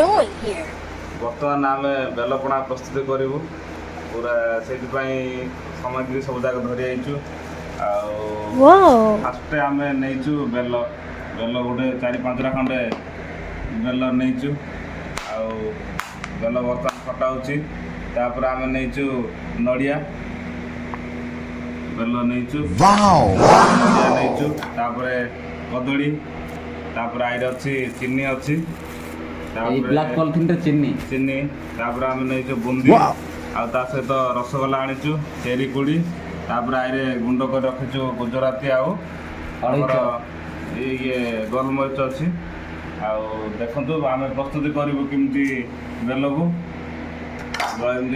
doing here? बर्तमान आम बेलपणा प्रस्तुत करूँ पूरा से सामग्री सब जाक धरी आईचु फास्ट आम नहींचु बेल बेल गोटे 4-5टा खंडे बेल नहींचु बेल बर्तमान फटाऊपर आम नहींचु नड़िया बेल नहींचु नड़िया नहींचु कदली आईर अच्छी चीनी अच्छी ब्लैक पॉलिथिन रे चीनी आम नहीं बुंदी आ सहित रसगोला आनीचु चेरी कुड़ी आईरे गुंड कर रखीचु गुजराती ये गोलमरीच अच्छी देखु आम प्रस्तुति करूँ किमती बेल को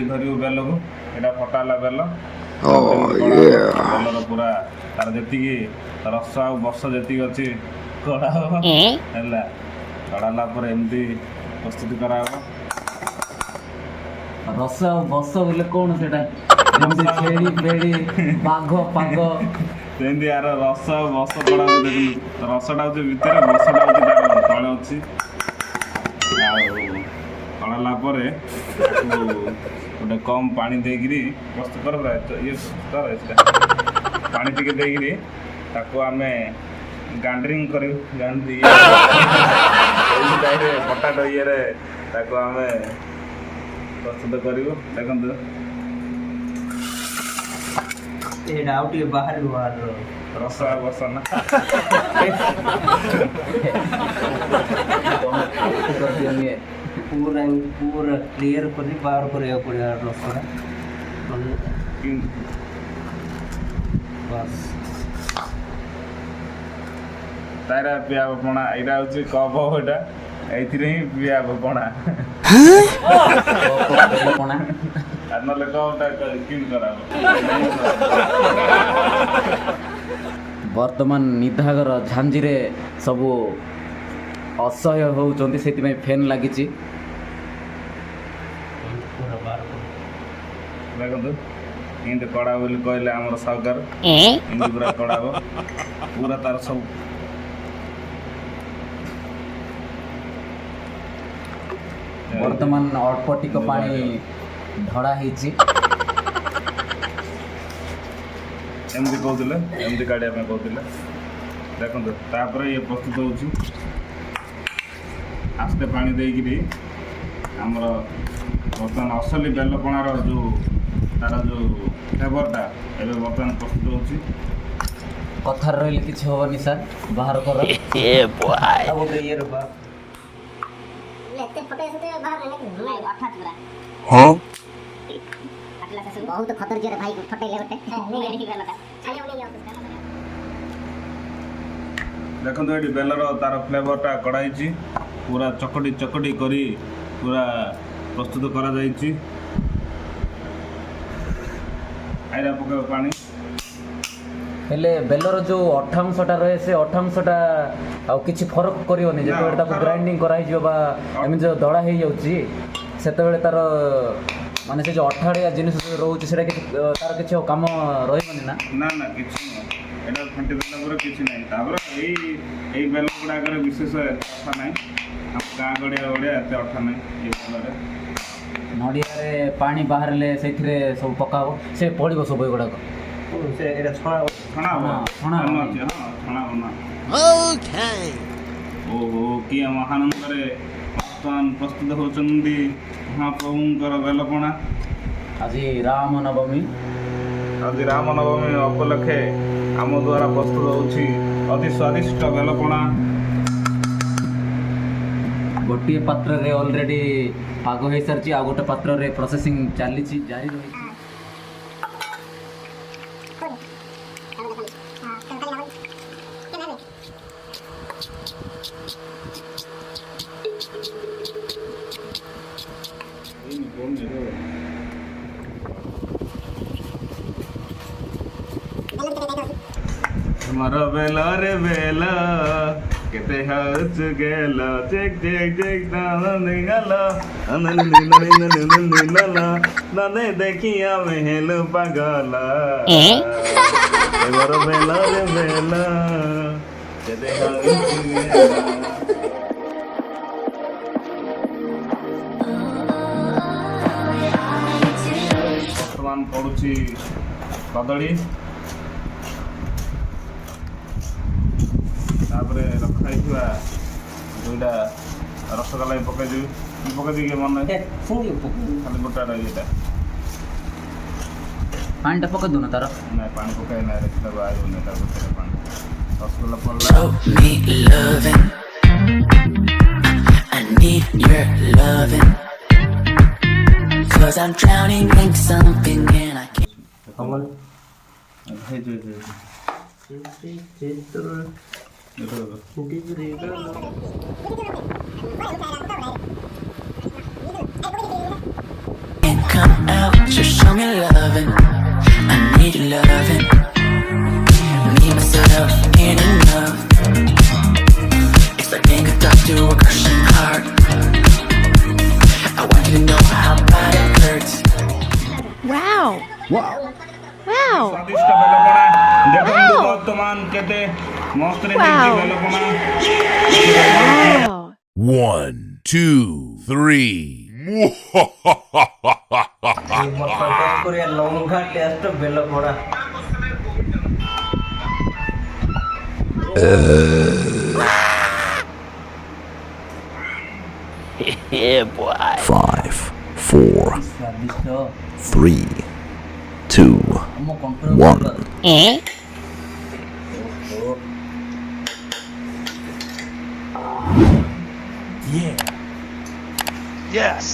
धरू बेल को यहाँ फटाला बेल बेलर पूरा तार जी रस आ बस जी अच्छी कड़ा है कड़ाला एमती प्रस्तुति करा रस बस बोले कौन से छेड़ी बेड़ी बाघ पाग सेमती यार रस बस कड़ा देखो रसटा हूँ भितर बसटा हूँ तार तले अच्छी कड़ाला गोटे कम पानी देकरी प्रस्तुत कर ये पानी टिके देकरी ताको आमे गांडरिंग कर पटाटो ये आम प्रस्तुत करूँ देखते बाहर रस बसना पूरा पूरा क्लियर कर बाहर कर पड़ा रसटा बस तारा पिया पणा यहाँ हूँ कप यहाँ ही पिया पणा ना कपटा कि वर्तमान निधागर झांझी रे सबू असह्य होउचंती से फैन लगी देखो इंत कड़ा बोली कहले आम सरकार इंत पूरा कड़ा पूरा तार सब वर्तमान अल्प टिक पानी ढड़ा होती एमती कहते एमती काढ़ा कहते देखो तापर ये प्रस्तुत हो आस्ते पानी देकरी आमर बर्तमान असली बेलपणार जो तार जो फ्लेवरटा एवं बर्तमान प्रस्तुत हो कथार रही कि हेनी सर बाहर कर बहुत खतर जरे भाई फटेले देखो ये बेलर तार फ्लेवरटा कड़ाई पूरा चकटी चकटी करी पूरा प्रस्तुत करा जाइछि आइरा पके पानी हेले बेलर जो अठांशटा रहे से अठांशटा आ किछि फरक करियोनी जेते ताको ग्राइंडिंग कराई जो बा एमि जो दड़ा हे जाउची सेते बेले तार माने से जो अठाड़िया जिनिस रोचे सेटा कि तार किछि काम रहिबनी ना ना ना किछि नै एटा फंटी देला पर किछि नै तापर एई बेल गुडा कर विशेष अच्छा नै हम गां गड़िया गड़िया एते अठा नै ए बेलरे नड़िया रे पानी बाहर ले सेथिरे सब पकाओ से पड़िबो सब एगुडा से एटा छणा छणा ओके ओहो कि महानंदरे वर्तमान प्रस्तुत होचंदी महाप्रभुंकर बेलपणा आज रामनवमी उपलक्षे आम द्वारा प्रस्तुत होछि अति स्वादिष्ट बेलपणा गोटे पात्र रे ऑलरेडी पाग हो सारी आ गोटे पात्र रे प्रोसेसिंग चली जारी रही हमारा बेला रे बेला केते हाच गेला चेक चेक चेक ना निगला नने देखिया महल पगला हमारा बेला रे बेला केते हाच गेला ବର୍ତ୍ତମାନ ପଡ଼ୁଛି କଦଳୀ, ତାପରେ ରଖା ହେଇଥିବା ଦୁଇଟା ରସଗୋଲା ବି ପକାଇଦେବି। ପକାଇଦେବି ମନେ ଖାଲି ଗୋଟାଟା ଇଏଟା ପାଣିଟା ପକେଇ ଦେଉନ ତାର। ନାଇଁ ପାଣି ପକାଇ ନାଇଁ ରଖିଦେବା ଆଇବନି ତାର ଭିତରେ ପାଣି। ରସଗୋଲା ପଡ଼ିଲା। Show me loving. I need your loving. 'Cause I'm drowning in something and I can't. Can't come out, just show me loving. I need your loving. Me, myself, and enough. It's like being a doctor or crushing heart. I want you to know how bad it hurts. Wow. Wow. ସ୍ୱାଦିଷ୍ଟ ବେଲପଣା ଦେଖନ୍ତୁ ବର୍ତ୍ତମାନ କେତେ ମସ୍ତରେ ହେଇଛି ବେଲପଣା। Wow. 1, 2, 3. ଲଙ୍କା test ବେଲ ପୋଡ଼ା। Five, 4, ସ୍ୱାଦିଷ୍ଟ 3, 2, ଆମ 1. Yes.